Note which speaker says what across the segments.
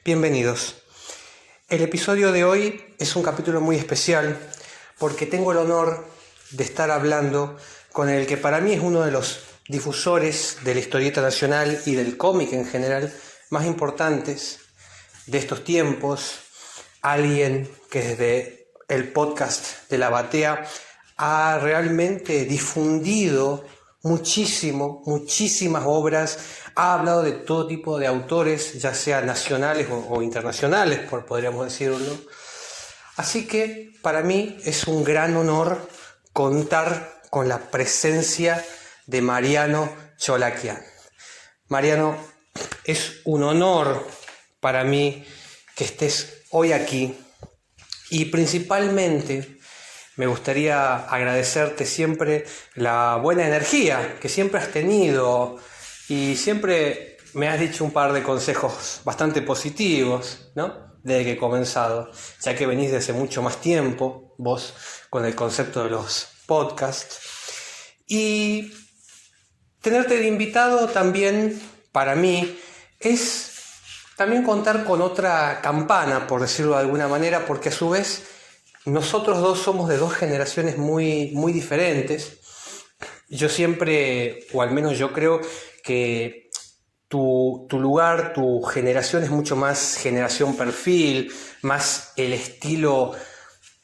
Speaker 1: Bienvenidos. El episodio de hoy es un capítulo muy especial porque tengo el honor de estar hablando con el que para mí es uno de los difusores de la historieta nacional y del cómic en general más importantes de estos tiempos, alguien que desde el podcast de La Batea ha realmente difundido muchísimas obras, ha hablado de todo tipo de autores, ya sea nacionales o internacionales, podríamos decirlo. Así que para mí es un gran honor contar con la presencia de Mariano Cholakian. Mariano, es un honor para mí que estés hoy aquí y principalmente me gustaría agradecerte siempre la buena energía que siempre has tenido y siempre me has dicho un par de consejos bastante positivos, ¿no? Desde que he comenzado, ya que venís desde mucho más tiempo, vos, con el concepto de los podcasts. Y tenerte de invitado también, para mí, es también contar con otra campana, por decirlo de alguna manera, porque a su vez nosotros dos somos de dos generaciones muy diferentes. Yo siempre, o al menos yo creo que tu lugar, tu generación es mucho más generación perfil, más el estilo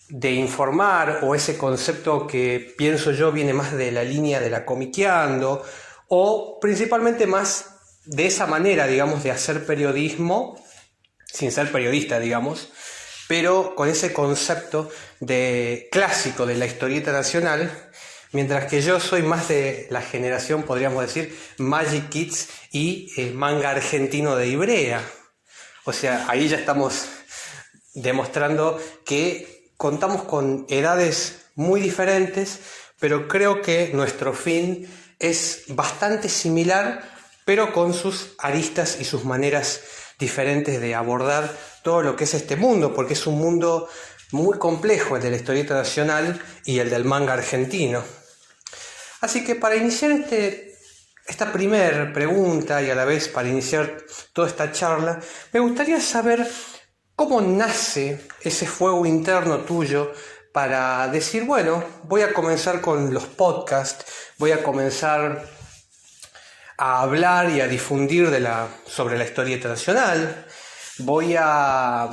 Speaker 1: de informar o ese concepto que pienso yo viene más de la línea de la comiqueando o principalmente más de esa manera, digamos, de hacer periodismo sin ser periodista, digamos, pero con ese concepto de clásico de la historieta nacional, mientras que yo soy más de la generación, podríamos decir, Magic Kids y manga argentino de Ivrea. O sea, ahí ya estamos demostrando que contamos con edades muy diferentes, pero creo que nuestro fin es bastante similar, pero con sus aristas y sus maneras diferentes de abordar todo lo que es este mundo, porque es un mundo muy complejo el de la historieta nacional y el del manga argentino. Así que para iniciar esta primera pregunta y a la vez para iniciar toda esta charla, me gustaría saber cómo nace ese fuego interno tuyo para decir, bueno, voy a comenzar con los podcasts, voy a comenzar a hablar y a difundir sobre la historieta nacional, voy a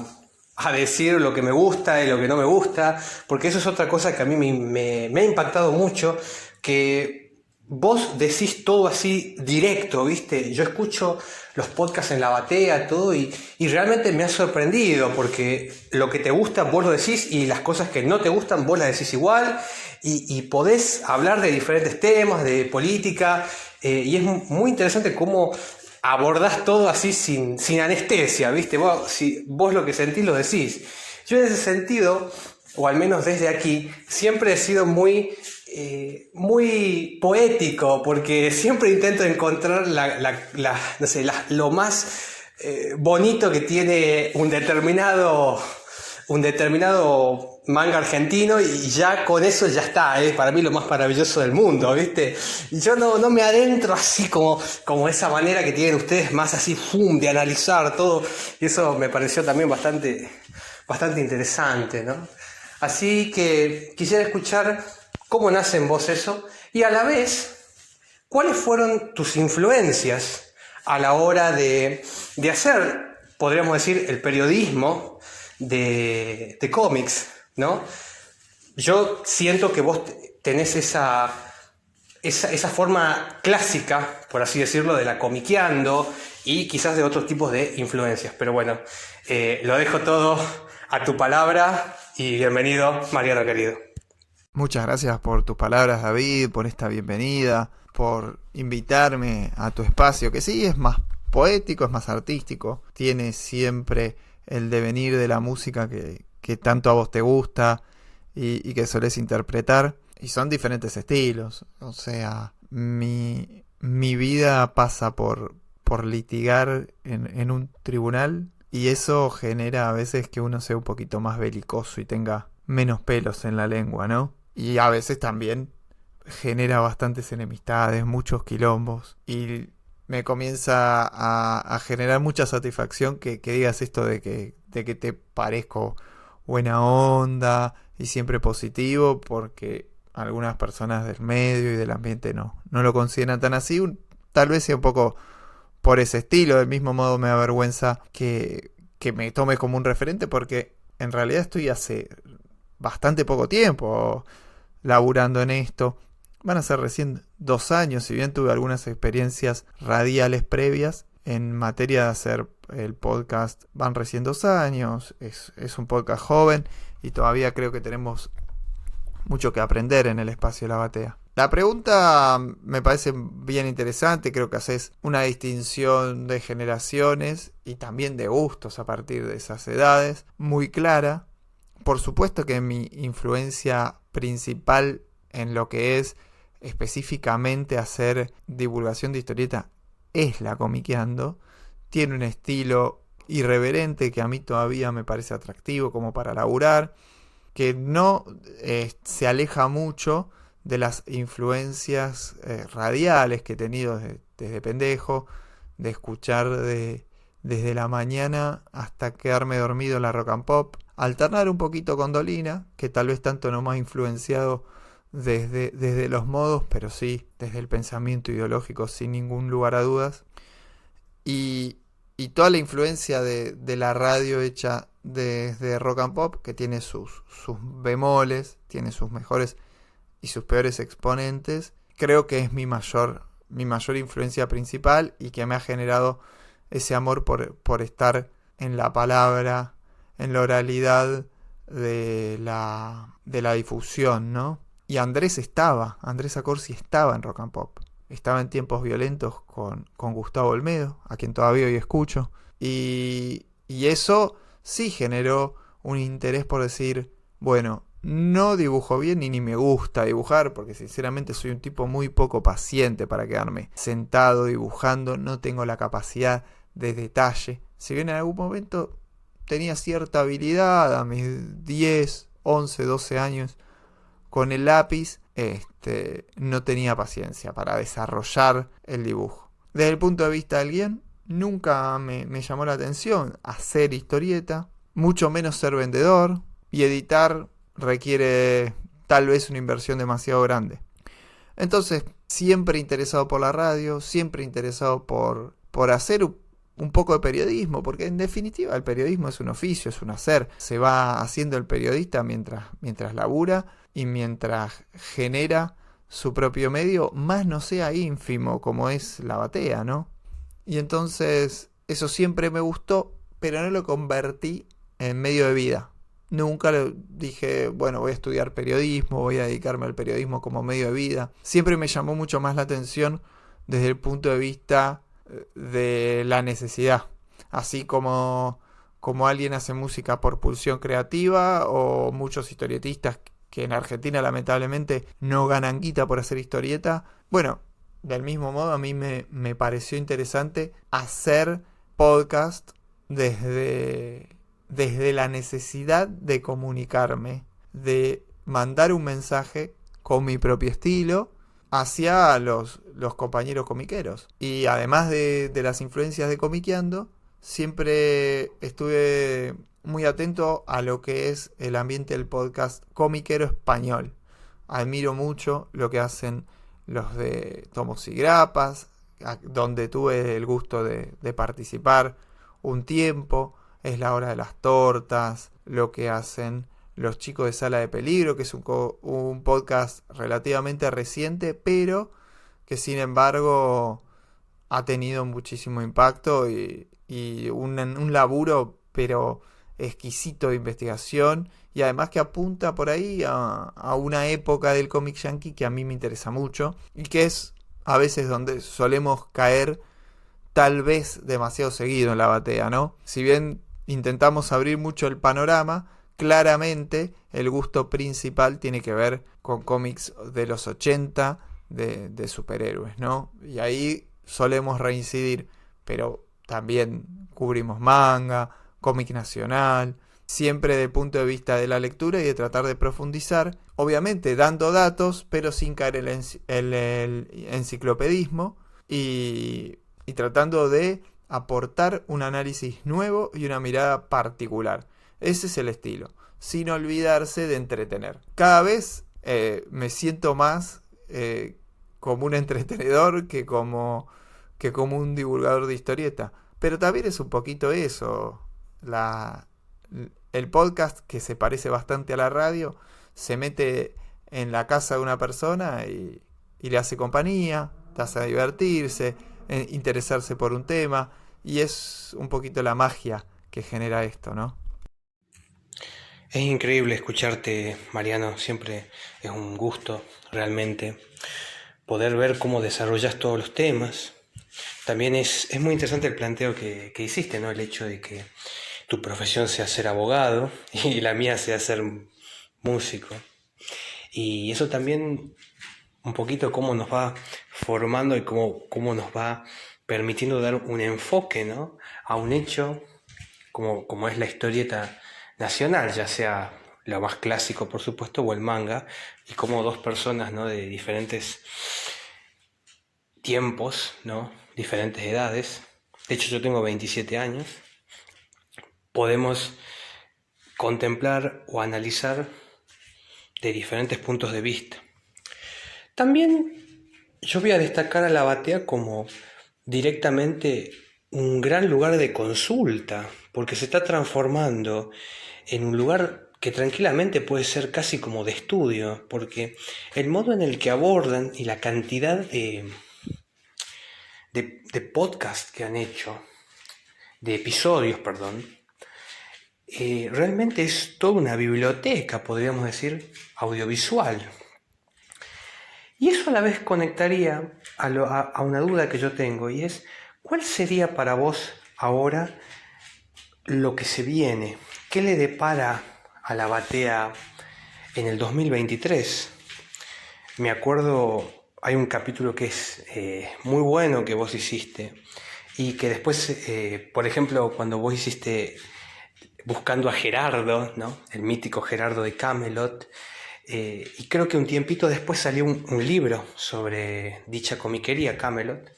Speaker 1: decir lo que me gusta y lo que no me gusta, porque eso es otra cosa que a mí me ha impactado mucho, que vos decís todo así directo, ¿viste? Yo escucho los podcasts en La Batea, todo, y realmente me ha sorprendido, porque lo que te gusta vos lo decís y las cosas que no te gustan vos las decís igual, y podés hablar de diferentes temas, de política, y es muy interesante cómo abordás todo así sin anestesia, ¿viste? Vos lo que sentís lo decís. Yo en ese sentido, o al menos desde aquí, siempre he sido muy poético, porque siempre intento encontrar lo más bonito que tiene un determinado manga argentino, y ya con eso ya está, para mí lo más maravilloso del mundo, ¿viste? Y yo no me adentro así como esa manera que tienen ustedes, más así, de analizar todo, y eso me pareció también bastante interesante, ¿no? Así que quisiera escuchar cómo nace en vos eso, y a la vez, ¿cuáles fueron tus influencias a la hora de hacer, podríamos decir, el periodismo de cómics, ¿no? Yo siento que vos tenés esa forma clásica, por así decirlo, de la comiqueando y quizás de otros tipos de influencias. Pero bueno, lo dejo todo a tu palabra y bienvenido, Mariano querido.
Speaker 2: Muchas gracias por tus palabras, David, por esta bienvenida, por invitarme a tu espacio, que sí es más poético, es más artístico, tiene siempre el devenir de la música que tanto a vos te gusta y que solés interpretar, y son diferentes estilos. O sea, mi vida pasa por litigar en un tribunal, y eso genera a veces que uno sea un poquito más belicoso y tenga menos pelos en la lengua, ¿no? Y a veces también genera bastantes enemistades, muchos quilombos, y me comienza a generar mucha satisfacción que digas esto de que te parezco buena onda y siempre positivo, porque algunas personas del medio y del ambiente no lo consideran tan así. Tal vez sea un poco por ese estilo. Del mismo modo me da vergüenza que me tomes como un referente, porque en realidad estoy hace bastante poco tiempo laburando en esto. Van a ser recién 2 años, si bien tuve algunas experiencias radiales previas. En materia de hacer el podcast van recién 2 años, es un podcast joven y todavía creo que tenemos mucho que aprender en el espacio de la batea. La pregunta me parece bien interesante, creo que haces una distinción de generaciones y también de gustos a partir de esas edades, muy clara. Por supuesto que mi influencia principal en lo que es específicamente hacer divulgación de historieta es la Comiqueando. Tiene un estilo irreverente que a mí todavía me parece atractivo como para laburar, que no se aleja mucho de las influencias radiales que he tenido desde pendejo, de escuchar desde la mañana hasta quedarme dormido en la rock and pop, alternar un poquito con Dolina, que tal vez tanto no me ha influenciado desde los modos, pero sí desde el pensamiento ideológico, sin ningún lugar a dudas. Y toda la influencia de la radio hecha desde rock and pop, que tiene sus bemoles, tiene sus mejores y sus peores exponentes, creo que es mi mayor influencia principal y que me ha generado ese amor por estar en la palabra, en la oralidad de la difusión, ¿no? Y Andrés Acorsi estaba en rock and pop. Estaba en Tiempos Violentos con Gustavo Olmedo, a quien todavía hoy escucho. Y eso sí generó un interés por decir, bueno, no dibujo bien ni me gusta dibujar, porque sinceramente soy un tipo muy poco paciente para quedarme sentado dibujando, no tengo la capacidad de detalle. Si bien en algún momento tenía cierta habilidad a mis 10, 11, 12 años con el lápiz, no tenía paciencia para desarrollar el dibujo. Desde el punto de vista del guión, nunca me llamó la atención hacer historieta, mucho menos ser vendedor, y editar requiere tal vez una inversión demasiado grande. Entonces, siempre interesado por la radio, siempre interesado por hacer un poco de periodismo, porque en definitiva el periodismo es un oficio, es un hacer. Se va haciendo el periodista mientras labura y mientras genera su propio medio, más no sea ínfimo como es la batea, ¿no? Y entonces eso siempre me gustó, pero no lo convertí en medio de vida. Nunca dije, bueno, voy a estudiar periodismo, voy a dedicarme al periodismo como medio de vida. Siempre me llamó mucho más la atención desde el punto de vista de la necesidad. Así como alguien hace música por pulsión creativa, o muchos historietistas que en Argentina lamentablemente no ganan guita por hacer historieta. Bueno, del mismo modo a mí me pareció interesante hacer podcast desde la necesidad de comunicarme, de mandar un mensaje con mi propio estilo hacia los compañeros comiqueros. Y además de las influencias de Comiqueando, siempre estuve muy atento a lo que es el ambiente del podcast comiquero español. Admiro mucho lo que hacen los de Tomos y Grapas, donde tuve el gusto de participar un tiempo. Es la hora de las tortas, lo que hacen los chicos de Sala de Peligro, que es un podcast relativamente reciente, pero que sin embargo ha tenido muchísimo impacto y un laburo pero exquisito de investigación, y además que apunta por ahí a una época del cómic yankee que a mí me interesa mucho y que es a veces donde solemos caer tal vez demasiado seguido en la batea, ¿no? Si bien intentamos abrir mucho el panorama, claramente el gusto principal tiene que ver con cómics de los 80 de superhéroes, ¿no? Y ahí solemos reincidir, pero también cubrimos manga, cómic nacional, siempre desde el punto de vista de la lectura y de tratar de profundizar, obviamente dando datos, pero sin caer en el enciclopedismo, y y tratando de aportar un análisis nuevo y una mirada particular. Ese es el estilo, sin olvidarse de entretener. Cada vez me siento más como un entretenedor que como un divulgador de historieta. Pero también es un poquito eso. El podcast, que se parece bastante a la radio, se mete en la casa de una persona y le hace compañía, te hace divertirse, interesarse por un tema, y es un poquito la magia que genera esto, ¿no?
Speaker 1: Es increíble escucharte, Mariano, siempre es un gusto realmente poder ver cómo desarrollas todos los temas. También es muy interesante el planteo que hiciste, ¿no? El hecho de que tu profesión sea ser abogado y la mía sea ser músico. Y eso también un poquito cómo nos va formando y cómo nos va permitiendo dar un enfoque, ¿no? A un hecho como es la historieta nacional, ya sea lo más clásico, por supuesto, o el manga, y como dos personas, ¿no? De diferentes tiempos, ¿no? Diferentes edades. De hecho, yo tengo 27 años. Podemos contemplar o analizar de diferentes puntos de vista. También yo voy a destacar a la batea como directamente un gran lugar de consulta, porque se está transformando en un lugar que tranquilamente puede ser casi como de estudio, porque el modo en el que abordan y la cantidad de podcasts que han hecho, de episodios, perdón, realmente es toda una biblioteca, podríamos decir, audiovisual. Y eso a la vez conectaría a una duda que yo tengo, y es, ¿cuál sería para vos ahora lo que se viene? ¿Qué le depara a la batea en el 2023? Me acuerdo, hay un capítulo que es muy bueno que vos hiciste, y que después, por ejemplo, cuando vos hiciste Buscando a Gerardo, ¿no? El mítico Gerardo de Camelot, y creo que un tiempito después salió un libro sobre dicha comiquería Camelot,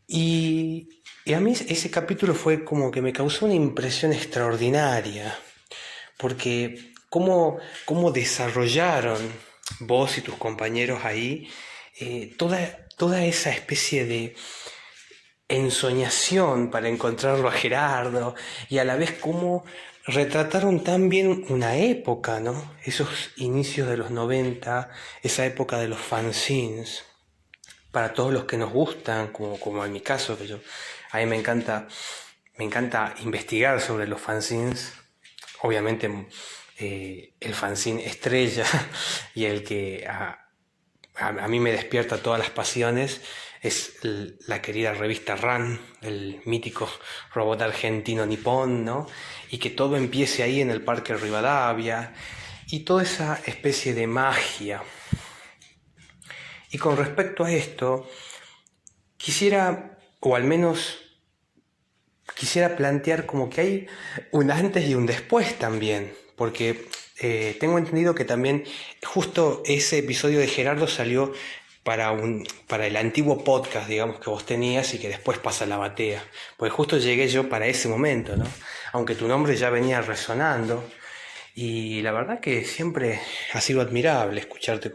Speaker 1: y a mí ese capítulo fue como que me causó una impresión extraordinaria, porque cómo desarrollaron vos y tus compañeros ahí toda esa especie de ensoñación para encontrarlo a Gerardo, y a la vez cómo retrataron tan bien una época, ¿no? Esos inicios de los 90, esa época de los fanzines, para todos los que nos gustan, como en mi caso, a mí me encanta investigar sobre los fanzines. Obviamente el fanzine estrella y el que a mí me despierta todas las pasiones es la querida revista Run, el mítico robot argentino nipón, ¿no? Y que todo empiece ahí en el Parque Rivadavia, y toda esa especie de magia. Y con respecto a esto, quisiera, o al menos quisiera plantear como que hay un antes y un después también, porque tengo entendido que también justo ese episodio de Gerardo salió para el antiguo podcast, digamos, que vos tenías y que después pasa a la batea, pues justo llegué yo para ese momento, ¿no? Aunque tu nombre ya venía resonando, y la verdad que siempre ha sido admirable escucharte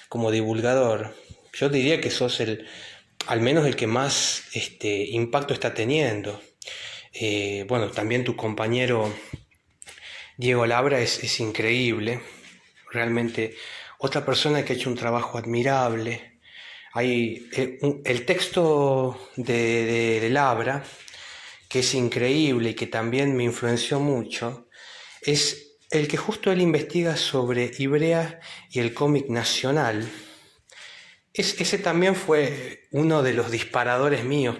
Speaker 1: como divulgador. Yo diría que sos al menos el que más impacto está teniendo. Bueno, también tu compañero Diego Labra es increíble, realmente otra persona que ha hecho un trabajo admirable. Hay el texto de Labra, que es increíble y que también me influenció mucho, es el que justo él investiga sobre Ivrea y el cómic nacional. Ese también fue uno de los disparadores míos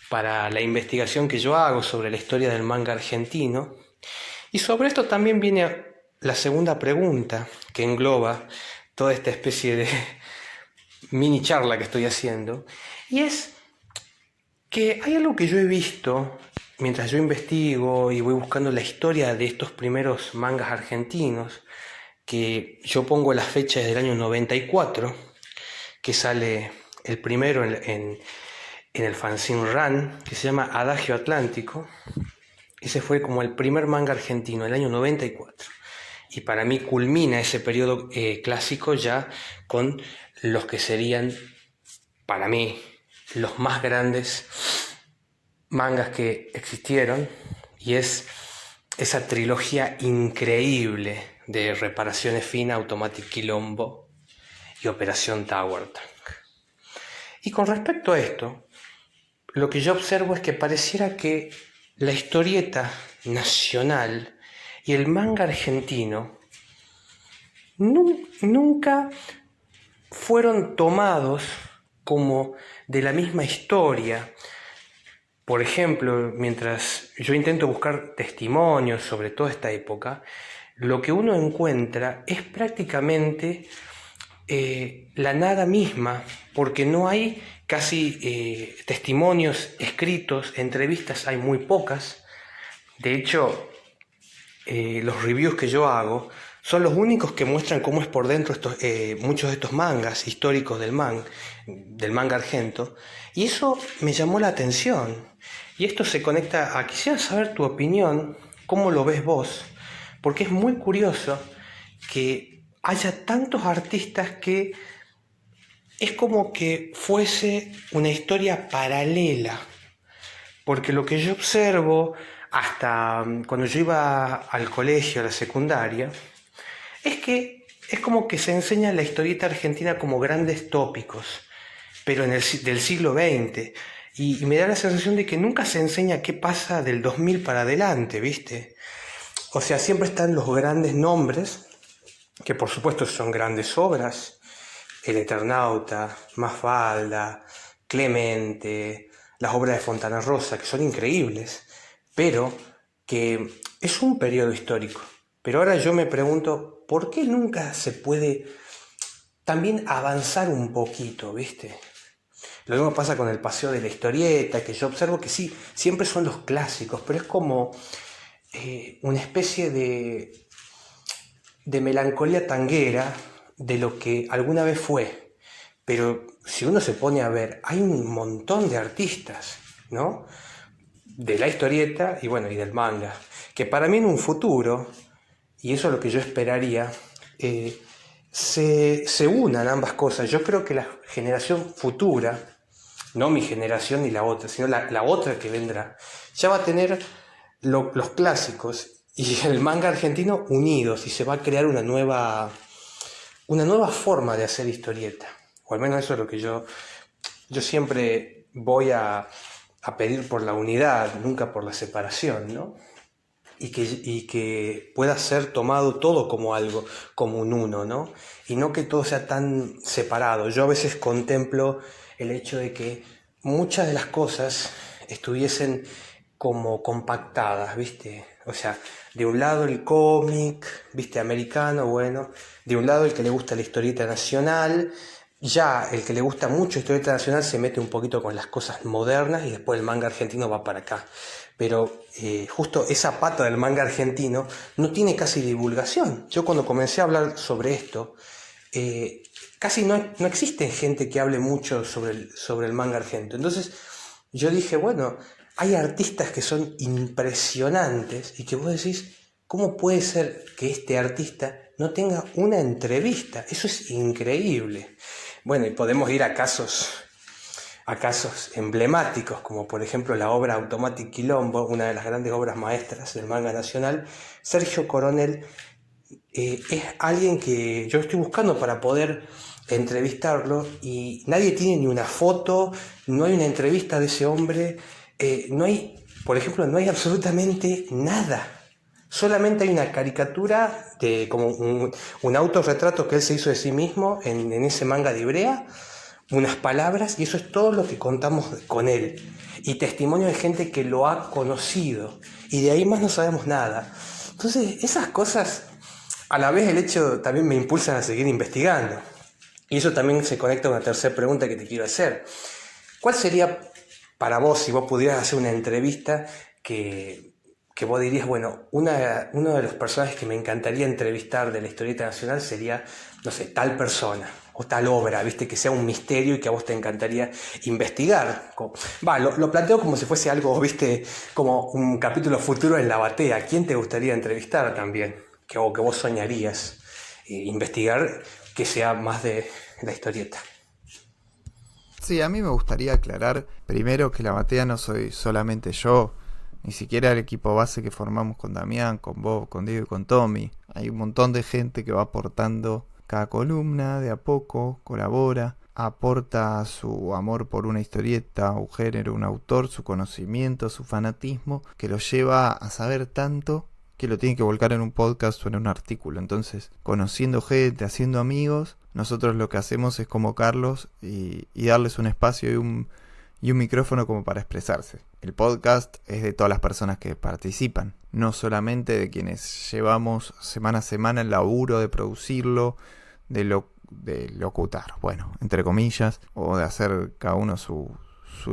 Speaker 1: para la investigación que yo hago sobre la historia del manga argentino. Y sobre esto también viene la segunda pregunta, que engloba toda esta especie de mini charla que estoy haciendo, y es que hay algo que yo he visto mientras yo investigo y voy buscando la historia de estos primeros mangas argentinos, que yo pongo la fecha desde el año 94, que sale el primero en el fanzine Run, que se llama Adagio Atlántico. Ese fue como el primer manga argentino, el año 94. Y para mí culmina ese periodo clásico ya con los que serían, para mí, los más grandes mangas que existieron, y es esa trilogía increíble de Reparaciones Fina, Automatic Quilombo y Operación Tower Tank. Y con respecto a esto, lo que yo observo es que pareciera que la historieta nacional y el manga argentino nunca fueron tomados como de la misma historia. Por ejemplo, mientras yo intento buscar testimonios sobre toda esta época, lo que uno encuentra es prácticamente la nada misma, porque no hay casi testimonios escritos, entrevistas hay muy pocas. De hecho, los reviews que yo hago son los únicos que muestran cómo es por dentro muchos de estos mangas históricos del manga argento, y eso me llamó la atención. Y esto se conecta a, quisiera saber tu opinión, cómo lo ves vos, porque es muy curioso que haya tantos artistas que es como que fuese una historia paralela, porque lo que yo observo hasta cuando yo iba al colegio, a la secundaria, es que es como que se enseña la historieta argentina como grandes tópicos, pero del siglo XX, y me da la sensación de que nunca se enseña qué pasa del 2000 para adelante, ¿viste? O sea, siempre están los grandes nombres, que por supuesto son grandes obras: El Eternauta, Mafalda, Clemente, las obras de Fontana Rosa, que son increíbles, pero que es un periodo histórico. Pero ahora yo me pregunto, ¿por qué nunca se puede también avanzar un poquito, ¿viste? Lo mismo pasa con el paseo de la historieta, que yo observo que sí, siempre son los clásicos, pero es como una especie de melancolía tanguera de lo que alguna vez fue. Pero si uno se pone a ver, hay un montón de artistas, ¿no?, de la historieta y bueno, y del manga, que para mí en un futuro, y eso es lo que yo esperaría, se unan ambas cosas. Yo creo que la generación futura, no mi generación ni la otra, sino la otra que vendrá, ya va a tener los clásicos y el manga argentino unidos, y se va a crear una nueva forma de hacer historieta. O al menos eso es lo que yo siempre voy a pedir, por la unidad, nunca por la separación, ¿no? Y que pueda ser tomado todo como algo, como un uno, ¿no? Y no que todo sea tan separado. Yo a veces contemplo el hecho de que muchas de las cosas estuviesen como compactadas, ¿viste? O sea, de un lado el cómic, ¿viste?, americano, bueno, de un lado el que le gusta la historieta nacional, ya el que le gusta mucho la historieta nacional se mete un poquito con las cosas modernas, y después el manga argentino va para acá. Pero justo esa pata del manga argentino no tiene casi divulgación. Yo cuando comencé a hablar sobre esto, casi no existe gente que hable mucho sobre el manga argento. Entonces yo dije, bueno, hay artistas que son impresionantes y que vos decís, ¿cómo puede ser que este artista no tenga una entrevista? Eso es increíble. Bueno, y podemos ir a casos emblemáticos, como por ejemplo la obra Automatic Quilombo, una de las grandes obras maestras del manga nacional. Sergio Coronel es alguien que yo estoy buscando para poder entrevistarlo, y nadie tiene ni una foto, no hay una entrevista de ese hombre, no hay, por ejemplo, no hay absolutamente nada. Solamente hay una caricatura de como un autorretrato que él se hizo de sí mismo en ese manga de Ibrea, unas palabras, y eso es todo lo que contamos con él, y testimonio de gente que lo ha conocido, y de ahí más no sabemos nada. Entonces esas cosas, a la vez el hecho también me impulsan a seguir investigando, y eso también se conecta a una tercera pregunta que te quiero hacer. ¿Cuál sería para vos, si vos pudieras hacer una entrevista que vos dirías, bueno, uno de los personajes que me encantaría entrevistar de la historieta nacional sería, no sé, tal persona, o tal obra, ¿viste? Que sea un misterio y que a vos te encantaría investigar. Lo planteo como si fuese algo, ¿viste? Como un capítulo futuro en la batea. ¿Quién te gustaría entrevistar también? O que vos soñarías investigar que sea más de la historieta.
Speaker 2: Sí, a mí me gustaría aclarar primero que la batea no soy solamente yo, ni siquiera el equipo base que formamos con Damián, con Bob, con Diego y con Tommy. Hay un montón de gente que va aportando cada columna, de a poco, colabora, aporta su amor por una historieta, un género, un autor, su conocimiento, su fanatismo, que lo lleva a saber tanto que lo tiene que volcar en un podcast o en un artículo. Entonces, conociendo gente, haciendo amigos, nosotros lo que hacemos es convocarlos y darles un espacio y un micrófono como para expresarse. El podcast es de todas las personas que participan, no solamente de quienes llevamos semana a semana el laburo de producirlo, de locutar, bueno, entre comillas, o de hacer cada uno su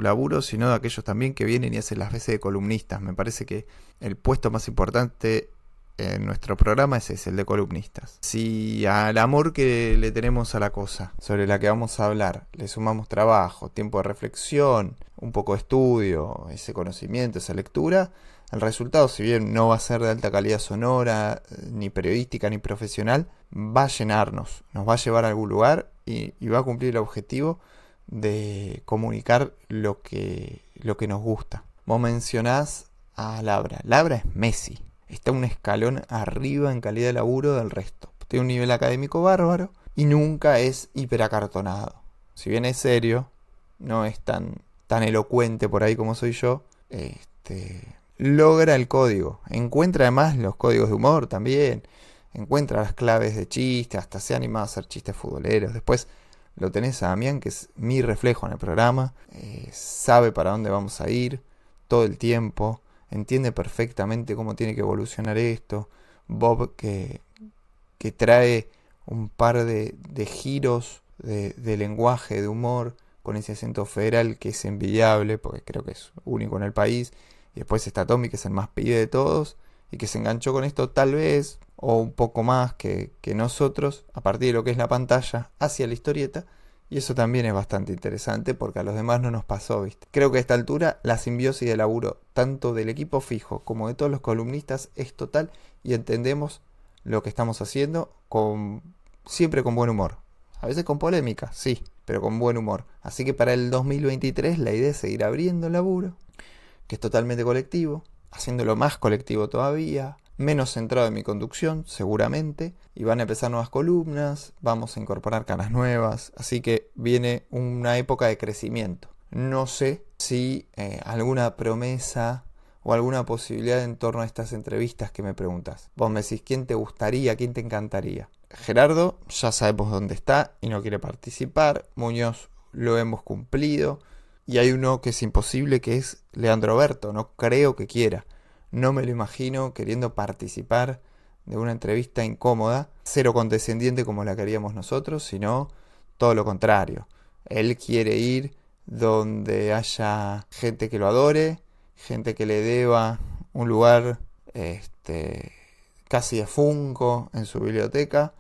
Speaker 2: laburo, sino de aquellos también que vienen y hacen las veces de columnistas. Me parece que el puesto más importante en nuestro programa es ese, el de columnistas. Si al amor que le tenemos a la cosa sobre la que vamos a hablar le sumamos trabajo, tiempo de reflexión, un poco de estudio, ese conocimiento, esa lectura, el resultado, si bien no va a ser de alta calidad sonora, ni periodística, ni profesional, va a llenarnos, nos va a llevar a algún lugar y va a cumplir el objetivo de comunicar lo que nos gusta. Vos mencionás a Labra. Labra es Messi. Está un escalón arriba en calidad de laburo del resto. Tiene un nivel académico bárbaro y nunca es hiperacartonado. Si bien es serio, no es tan elocuente por ahí como soy yo, logra el código. Encuentra además los códigos de humor también. Encuentra las claves de chiste, hasta se anima a hacer chistes futboleros. Después lo tenés a Damián, que es mi reflejo en el programa. Sabe para dónde vamos a ir todo el tiempo. Entiende perfectamente cómo tiene que evolucionar esto. Bob, que trae un par de giros de lenguaje, de humor, con ese acento federal que es envidiable, porque creo que es único en el país. Y después está Tommy, que es el más pibe de todos, y que se enganchó con esto tal vez, o un poco más que nosotros, a partir de lo que es la pantalla, hacia la historieta. Y eso también es bastante interesante porque a los demás no nos pasó, ¿viste? Creo que a esta altura la simbiosis de laburo, tanto del equipo fijo como de todos los columnistas, es total y entendemos lo que estamos haciendo siempre con buen humor. A veces con polémica, sí, pero con buen humor. Así que para el 2023 la idea es seguir abriendo el laburo, que es totalmente colectivo, haciéndolo más colectivo todavía, menos centrado en mi conducción, seguramente, y van a empezar nuevas columnas, vamos a incorporar caras nuevas, así que viene una época de crecimiento. No sé si alguna promesa o alguna posibilidad en torno a estas entrevistas que me preguntas. Vos me decís, ¿quién te gustaría, quién te encantaría? Gerardo, ya sabemos dónde está y no quiere participar. Muñoz, lo hemos cumplido. Y hay uno que es imposible, que es Leandro Berto, no creo que quiera. No me lo imagino queriendo participar de una entrevista incómoda, cero condescendiente como la queríamos nosotros, sino todo lo contrario. Él quiere ir donde haya gente que lo adore, gente que le deba un lugar casi de Funko en su biblioteca.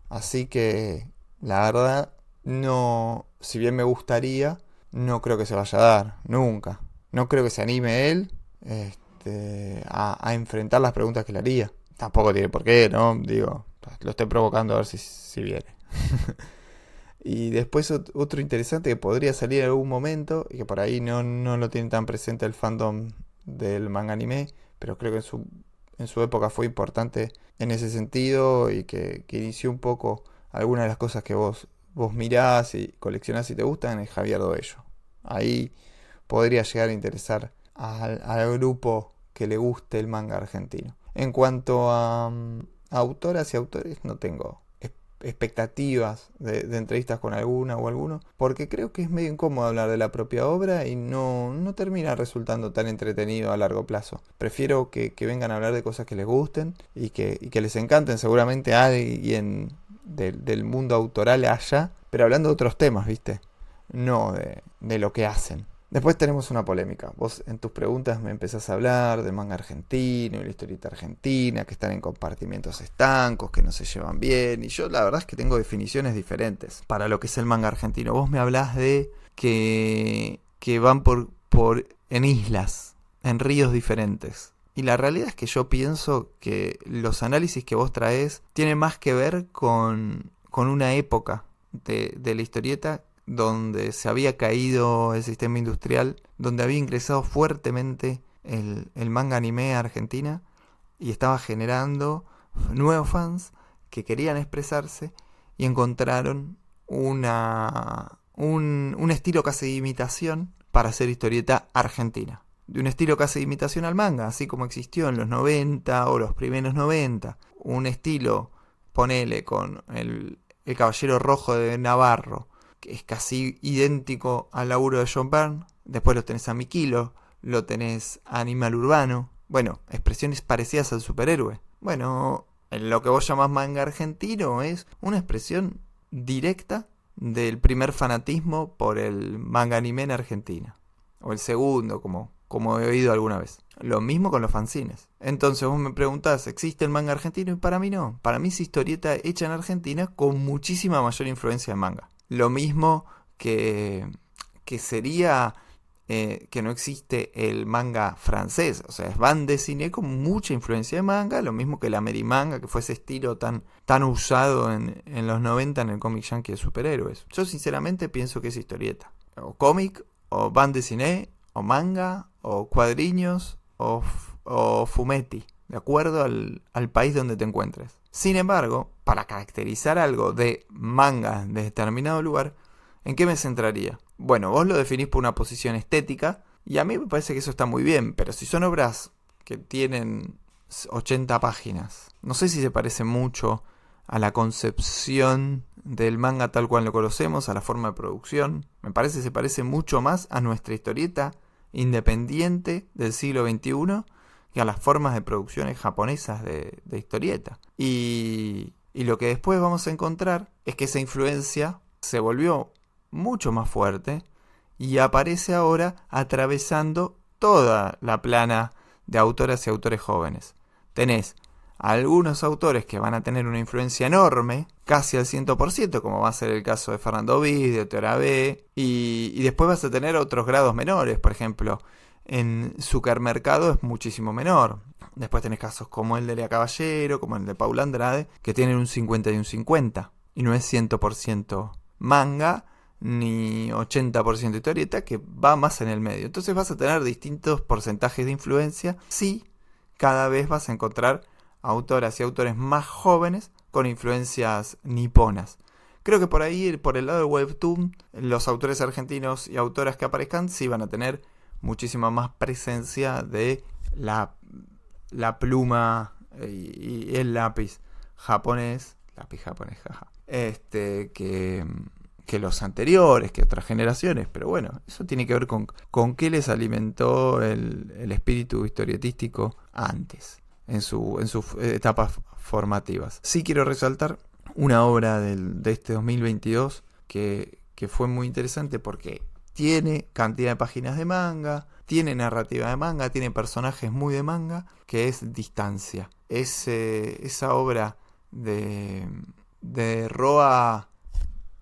Speaker 2: Así que la verdad, no, si bien me gustaría, no creo que se vaya a dar, nunca. No creo que se anime él a enfrentar las preguntas que le haría. Tampoco tiene por qué, ¿no? Digo, lo estoy provocando a ver si viene. Y después otro interesante que podría salir en algún momento, y que por ahí no lo tiene tan presente el fandom del manga anime, pero creo que en su época fue importante en ese sentido y que inició un poco algunas de las cosas que vos mirás y coleccionás y te gustan, es Javier Doello. Ahí podría llegar a interesar al grupo que le guste el manga argentino. En cuanto a autoras y autores, no tengo expectativas de entrevistas con alguna o alguno, porque creo que es medio incómodo hablar de la propia obra y no termina resultando tan entretenido a largo plazo. Prefiero que vengan a hablar de cosas que les gusten y que les encanten. Seguramente a alguien del mundo autoral haya, pero hablando de otros temas, ¿viste? No de lo que hacen. Después tenemos una polémica. Vos en tus preguntas me empezás a hablar del manga argentino y la historieta argentina, que están en compartimientos estancos, que no se llevan bien. Y yo la verdad es que tengo definiciones diferentes para lo que es el manga argentino. Vos me hablás de que van en islas, en ríos diferentes. Y la realidad es que yo pienso que los análisis que vos traés tienen más que ver con una época de la historieta donde se había caído el sistema industrial, donde había ingresado fuertemente el manga anime a Argentina y estaba generando nuevos fans que querían expresarse y encontraron un estilo casi de imitación para hacer historieta argentina. De un estilo casi de imitación al manga, así como existió en los 90 o los primeros 90. Un estilo, ponele, con el Caballero Rojo de Navarro, que es casi idéntico al laburo de John Byrne. Después lo tenés a Mikilo, lo tenés a Animal Urbano. Bueno, expresiones parecidas al superhéroe. Bueno, lo que vos llamás manga argentino es una expresión directa del primer fanatismo por el manga anime en Argentina. O el segundo, como he oído alguna vez. Lo mismo con los fanzines. Entonces vos me preguntás, ¿existe el manga argentino? Y para mí no. Para mí es historieta hecha en Argentina con muchísima mayor influencia de manga. Lo mismo que sería que no existe el manga francés. O sea, es bande dessinée con mucha influencia de manga. Lo mismo que el Amerimanga, que fue ese estilo tan usado en los 90 en el cómic yankee de superhéroes. Yo sinceramente pienso que es historieta. O cómic, o bande dessinée, o manga, o cuadriños, o fumetti, de acuerdo al país donde te encuentres. Sin embargo, para caracterizar algo de manga de determinado lugar, ¿en qué me centraría? Bueno, vos lo definís por una posición estética, y a mí me parece que eso está muy bien, pero si son obras que tienen 80 páginas, no sé si se parece mucho a la concepción del manga tal cual lo conocemos, a la forma de producción. Me parece que se parece mucho más a nuestra historieta independiente del siglo XXI que a las formas de producciones japonesas de historieta. Y lo que después vamos a encontrar es que esa influencia se volvió mucho más fuerte y aparece ahora atravesando toda la plana de autoras y autores jóvenes. Tenés algunos autores que van a tener una influencia enorme, casi al 100%, como va a ser el caso de Fernando Viz, de Teora B, y después vas a tener otros grados menores. Por ejemplo, en Supermercado es muchísimo menor. Después tenés casos como el de Lea Caballero, como el de Paula Andrade, que tienen un 50 y un 50, y no es 100% manga ni 80% historieta, que va más en el medio. Entonces vas a tener distintos porcentajes de influencia. Sí, cada vez vas a encontrar autoras y autores más jóvenes con influencias niponas. Creo que por ahí, por el lado del webtoon, los autores argentinos y autoras que aparezcan sí van a tener muchísima más presencia de la pluma y el lápiz japonés, jaja, que los anteriores, que otras generaciones. Pero bueno, eso tiene que ver con qué les alimentó el espíritu historietístico antes, en sus etapas formativas. Sí quiero resaltar una obra de este 2022 que fue muy interesante porque tiene cantidad de páginas de manga, tiene narrativa de manga, tiene personajes muy de manga, que es Distancia. Esa obra de Roa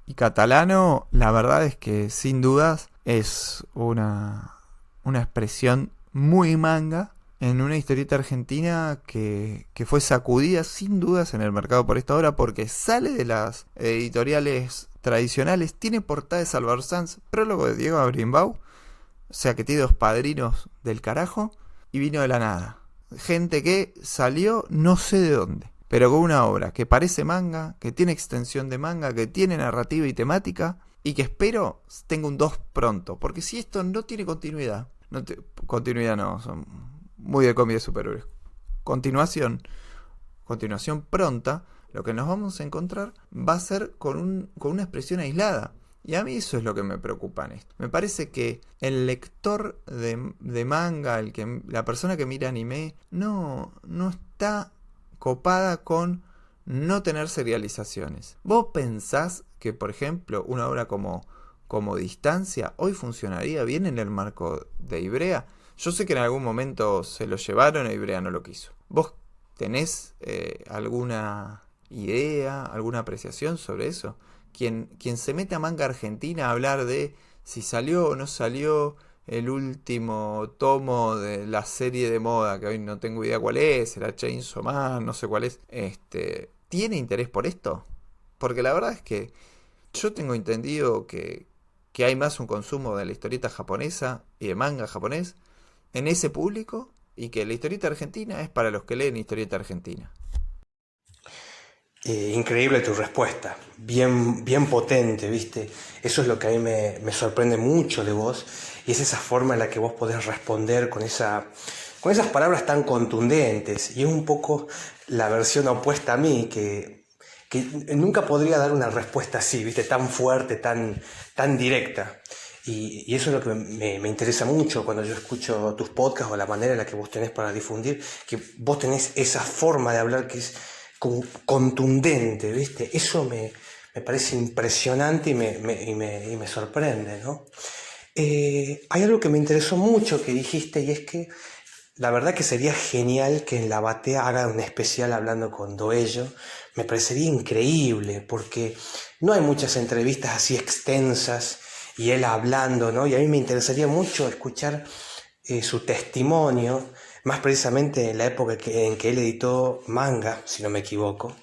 Speaker 2: y Catalano, la verdad es que sin dudas es una expresión muy manga en una historieta argentina que fue sacudida sin dudas en el mercado por esta obra, porque sale de las editoriales tradicionales, tiene portada de Salvador Sanz, prólogo de Diego Abrimbaú, o sea que tiene dos padrinos del carajo, y vino de la nada. Gente que salió no sé de dónde, pero con una obra que parece manga, que tiene extensión de manga, que tiene narrativa y temática, y que espero tenga un 2 pronto, porque si esto no tiene continuidad, son muy de cómic de superhéroes. Continuación pronta, lo que nos vamos a encontrar va a ser con una expresión aislada. Y a mí eso es lo que me preocupa en esto. Me parece que el lector de manga, la persona que mira anime, no está copada con no tener serializaciones. ¿Vos pensás que, por ejemplo, una obra como como distancia, hoy funcionaría bien en el marco de Ivrea. Yo sé que en algún momento se lo llevaron e Ivrea no lo quiso. ¿Vos tenés alguna idea, alguna apreciación sobre eso? Quien se mete a Manga Argentina a hablar de si salió o no salió el último tomo de la serie de moda, que hoy no tengo idea cuál es, era Chainsaw Man, no sé cuál es, ¿tiene interés por esto? Porque la verdad es que yo tengo entendido que hay más un consumo de la historieta japonesa y de manga japonés en ese público, y que la historieta argentina es para los que leen historieta argentina.
Speaker 1: Increíble tu respuesta, bien, bien potente, ¿viste? Eso es lo que a mí me sorprende mucho de vos, y es esa forma en la que vos podés responder con esas palabras tan contundentes, y es un poco la versión opuesta a mí, que nunca podría dar una respuesta así, ¿viste? Tan fuerte, tan directa. Y eso es lo que me interesa mucho cuando yo escucho tus podcasts, o la manera en la que vos tenés para difundir, que vos tenés esa forma de hablar que es como contundente, ¿viste? Eso me parece impresionante y me sorprende, ¿no? Hay algo que me interesó mucho que dijiste, y es que la verdad que sería genial que en la batea hagan un especial hablando con Doello. Me parecería increíble, porque no hay muchas entrevistas así extensas y él hablando, ¿no? Y a mí me interesaría mucho escuchar su testimonio, más precisamente en la época en que él editó manga, si no me equivoco.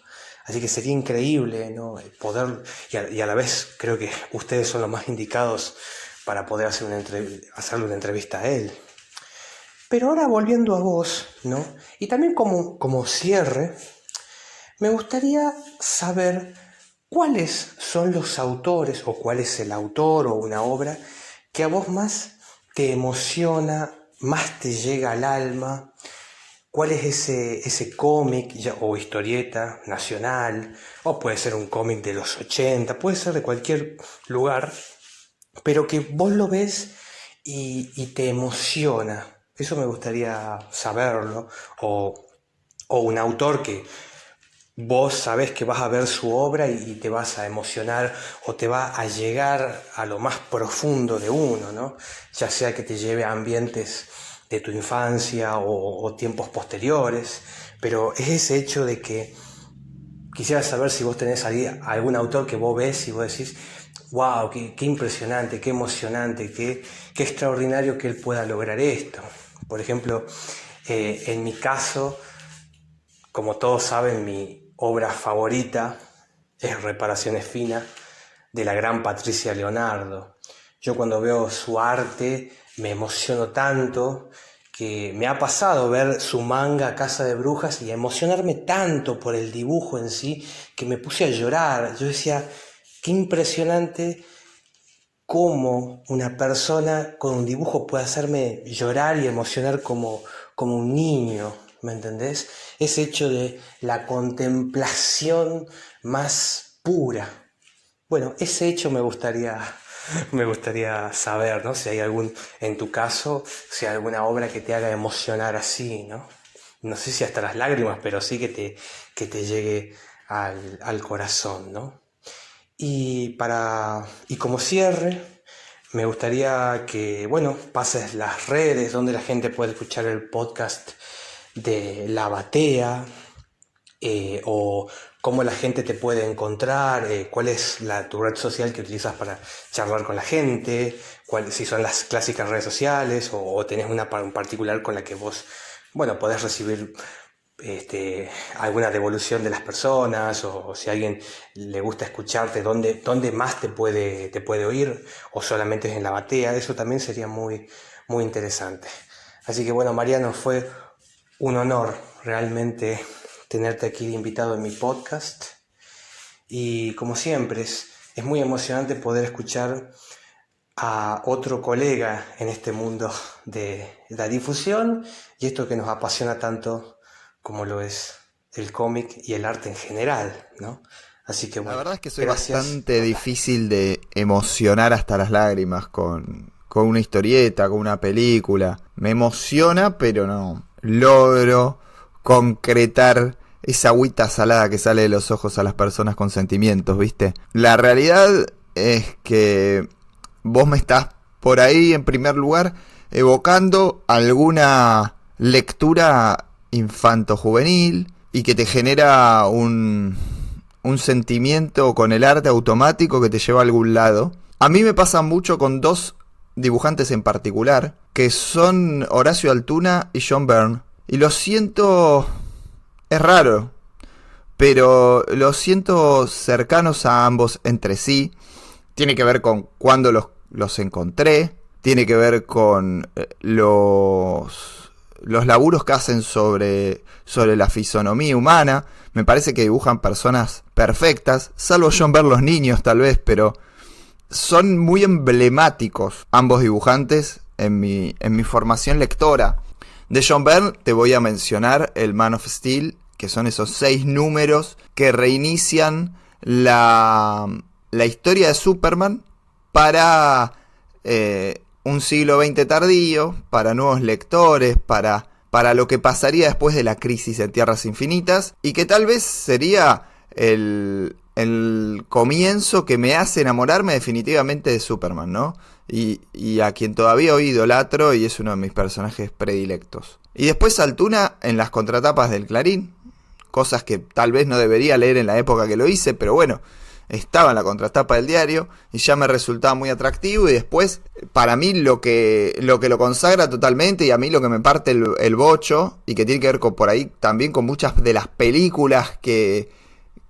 Speaker 1: Así que sería increíble, ¿no? Poder, y a la vez creo que ustedes son los más indicados para poder hacerle una entrevista a él. Pero ahora volviendo a vos, ¿no? Y también como cierre, me gustaría saber cuáles son los autores, o cuál es el autor o una obra que a vos más te emociona, más te llega al alma. ¿Cuál es ese cómic o historieta nacional? O puede ser un cómic de los 80, puede ser de cualquier lugar, pero que vos lo ves y te emociona. Eso me gustaría saberlo. O un autor que vos sabés que vas a ver su obra y te vas a emocionar, o te va a llegar a lo más profundo de uno, ¿no? Ya sea que te lleve a ambientes de tu infancia o tiempos posteriores, pero es ese hecho de que quisiera saber si vos tenés algún autor que vos ves y vos decís, wow, qué impresionante, qué emocionante, qué extraordinario que él pueda lograr esto. Por ejemplo, en mi caso, como todos saben, mi obra favorita es Reparaciones Finas, de la gran Patricia Leonardo. Yo cuando veo su arte me emociono tanto, que me ha pasado ver su manga Casa de Brujas y emocionarme tanto por el dibujo en sí, que me puse a llorar. Yo decía, qué impresionante cómo una persona con un dibujo puede hacerme llorar y emocionar como un niño, ¿me entendés? Ese hecho de la contemplación más pura. Bueno, ese hecho me gustaría saber, ¿no? Si hay en tu caso, si hay alguna obra que te haga emocionar así, ¿no? No sé si hasta las lágrimas, pero sí que te llegue al corazón, ¿no? Y como cierre, me gustaría que, bueno, pases las redes donde la gente puede escuchar el podcast de La Batea, o cómo la gente te puede encontrar, cuál es tu red social que utilizas para charlar con la gente, si son las clásicas redes sociales, o tenés una en particular con la que vos, bueno, podés recibir alguna devolución de las personas, o si a alguien le gusta escucharte, dónde más te puede oír, o solamente es en La Batea. Eso también sería muy, muy interesante. Así que bueno, Mariano, fue un honor realmente tenerte aquí de invitado en mi podcast, y como siempre es muy emocionante poder escuchar a otro colega en este mundo de la difusión y esto que nos apasiona tanto como lo es el cómic y el arte en general, ¿no? Así que bueno,
Speaker 2: la verdad es que soy
Speaker 1: gracias.
Speaker 2: bastante difícil de emocionar hasta las lágrimas con una historieta, con una película. Me emociona, pero no logro concretar esa agüita salada que sale de los ojos a las personas con sentimientos, ¿viste? La realidad es que vos me estás por ahí en primer lugar evocando alguna lectura infanto-juvenil y que te genera un sentimiento con el arte automático que te lleva a algún lado. A mí me pasa mucho con dos dibujantes en particular, que son Horacio Altuna y John Byrne. Y lo siento, es raro, pero los siento cercanos a ambos entre sí. Tiene que ver con cuándo los encontré, tiene que ver con los laburos que hacen sobre la fisonomía humana. Me parece que dibujan personas perfectas, salvo John Byrne los niños tal vez, pero son muy emblemáticos ambos dibujantes en mi formación lectora. De John Byrne te voy a mencionar el Man of Steel, que son esos 6 números que reinician la historia de Superman para un siglo XX tardío, para nuevos lectores, para lo que pasaría después de la crisis de Tierras Infinitas, y que tal vez sería el comienzo que me hace enamorarme definitivamente de Superman, ¿no? Y a quien todavía hoy idolatro y es uno de mis personajes predilectos. Y después Altuna en las contratapas del Clarín, cosas que tal vez no debería leer en la época que lo hice, pero bueno, estaba en la contratapa del diario y ya me resultaba muy atractivo. Y después, para mí lo que lo consagra totalmente, y a mí lo que me parte el bocho, y que tiene que ver con por ahí también con muchas de las películas que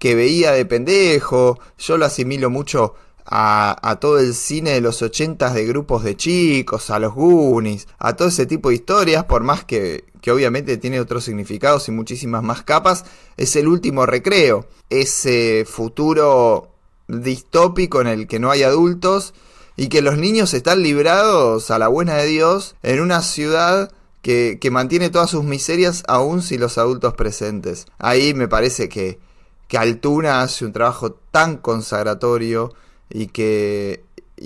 Speaker 2: veía de pendejo, yo lo asimilo mucho a todo el cine de los 80s de grupos de chicos, a los Goonies, a todo ese tipo de historias, por más que obviamente tiene otros significados y muchísimas más capas. Es El Último Recreo, ese futuro distópico en el que no hay adultos y que los niños están librados a la buena de Dios en una ciudad que mantiene todas sus miserias aún sin los adultos presentes. Ahí me parece que Altuna hace un trabajo tan consagratorio y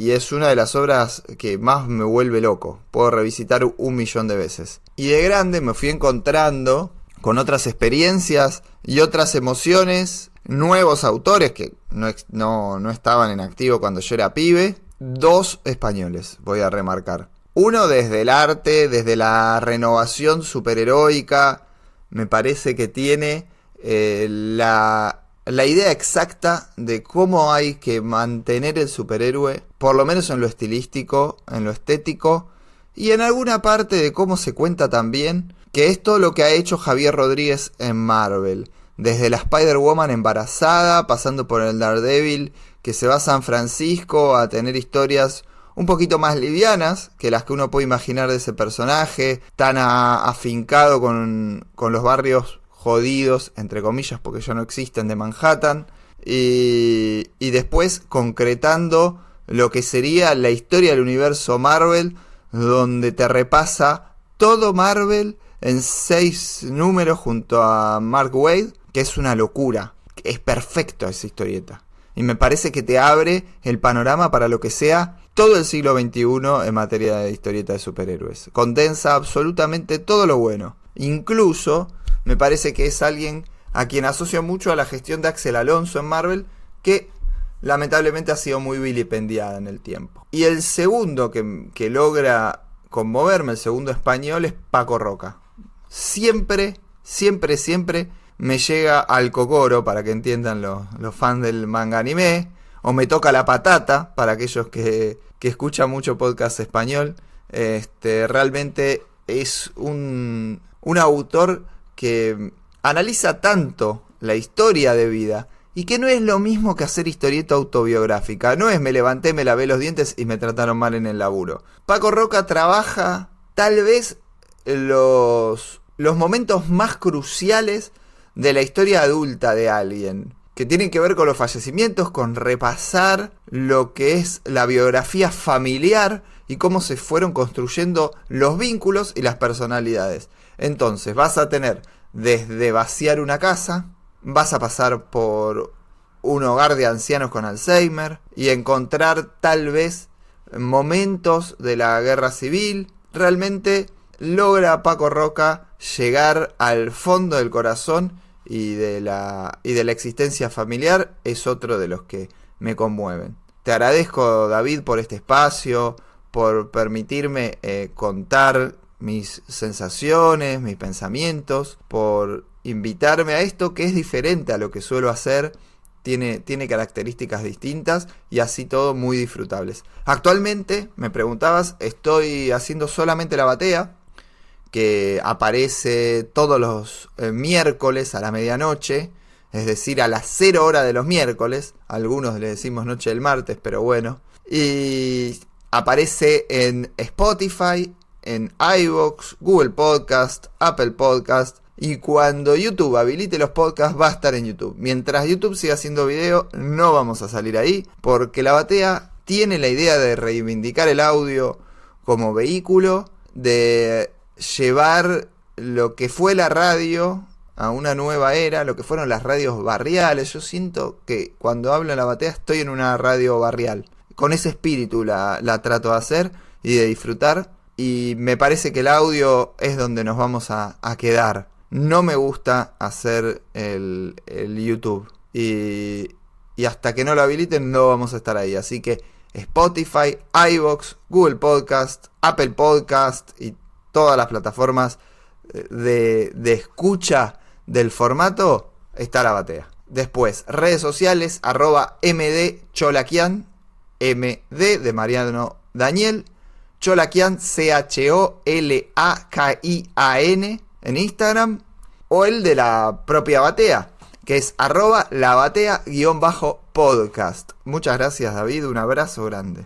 Speaker 2: es una de las obras que más me vuelve loco. Puedo revisitar 1.000.000 de veces. Y de grande me fui encontrando con otras experiencias y otras emociones, nuevos autores que no estaban en activo cuando yo era pibe. 2 españoles, voy a remarcar. Uno desde el arte, desde la renovación superheroica, me parece que tiene la idea exacta de cómo hay que mantener el superhéroe, por lo menos en lo estilístico, en lo estético, y en alguna parte de cómo se cuenta también, que es todo lo que ha hecho Javier Rodríguez en Marvel, desde la Spider-Woman embarazada, pasando por el Daredevil, que se va a San Francisco a tener historias un poquito más livianas que las que uno puede imaginar de ese personaje, tan afincado con los barrios jodidos, entre comillas, porque ya no existen, de Manhattan, y después concretando lo que sería la historia del universo Marvel, donde te repasa todo Marvel en 6 números junto a Mark Waid, que es una locura, es perfecto esa historieta, y me parece que te abre el panorama para lo que sea todo el siglo XXI en materia de historieta de superhéroes. Condensa absolutamente todo lo bueno, incluso me parece que es alguien a quien asocio mucho a la gestión de Axel Alonso en Marvel, que lamentablemente ha sido muy vilipendiada en el tiempo. Y el segundo que logra conmoverme, el segundo español, es Paco Roca. Siempre me llega al cocoro, para que entiendan los fans del manga anime, o me toca la patata, para aquellos que escuchan mucho podcast español. Realmente es un autor que analiza tanto la historia de vida y que no es lo mismo que hacer historieta autobiográfica. No es me levanté, me lavé los dientes y me trataron mal en el laburo. Paco Roca trabaja tal vez los momentos más cruciales de la historia adulta de alguien, que tienen que ver con los fallecimientos, con repasar lo que es la biografía familiar y cómo se fueron construyendo los vínculos y las personalidades. Entonces vas a tener desde vaciar una casa, vas a pasar por un hogar de ancianos con Alzheimer y encontrar tal vez momentos de la guerra civil. Realmente logra Paco Roca llegar al fondo del corazón y de la existencia familiar. Es otro de los que me conmueven. Te agradezco, David, por este espacio, por permitirme contar mis sensaciones, mis pensamientos, por invitarme a esto que es diferente a lo que suelo hacer. Tiene características distintas y así todo muy disfrutables. Actualmente, me preguntabas, estoy haciendo solamente la batea, que aparece todos los miércoles a la medianoche, es decir, a las 0 horas de los miércoles. Algunos le decimos noche del martes, pero bueno. Y aparece en Spotify, en iVoox, Google Podcast, Apple Podcast. Y cuando YouTube habilite los podcasts, va a estar en YouTube. Mientras YouTube siga haciendo video, no vamos a salir ahí, porque La Batea tiene la idea de reivindicar el audio como vehículo, de llevar lo que fue la radio a una nueva era, lo que fueron las radios barriales. Yo siento que cuando hablo en La Batea estoy en una radio barrial. Con ese espíritu la trato de hacer y de disfrutar. Y me parece que el audio es donde nos vamos a quedar. No me gusta hacer el YouTube. Y hasta que no lo habiliten no vamos a estar ahí. Así que Spotify, iVoox, Google Podcast, Apple Podcast y todas las plataformas de escucha del formato está La Batea. Después, redes sociales, @mdcholakian, MD de Mariano Daniel, Cholakian, CHOLAKIAN en Instagram, o el de la propia Batea, que es @labatea_podcast. Muchas gracias, David, un abrazo grande.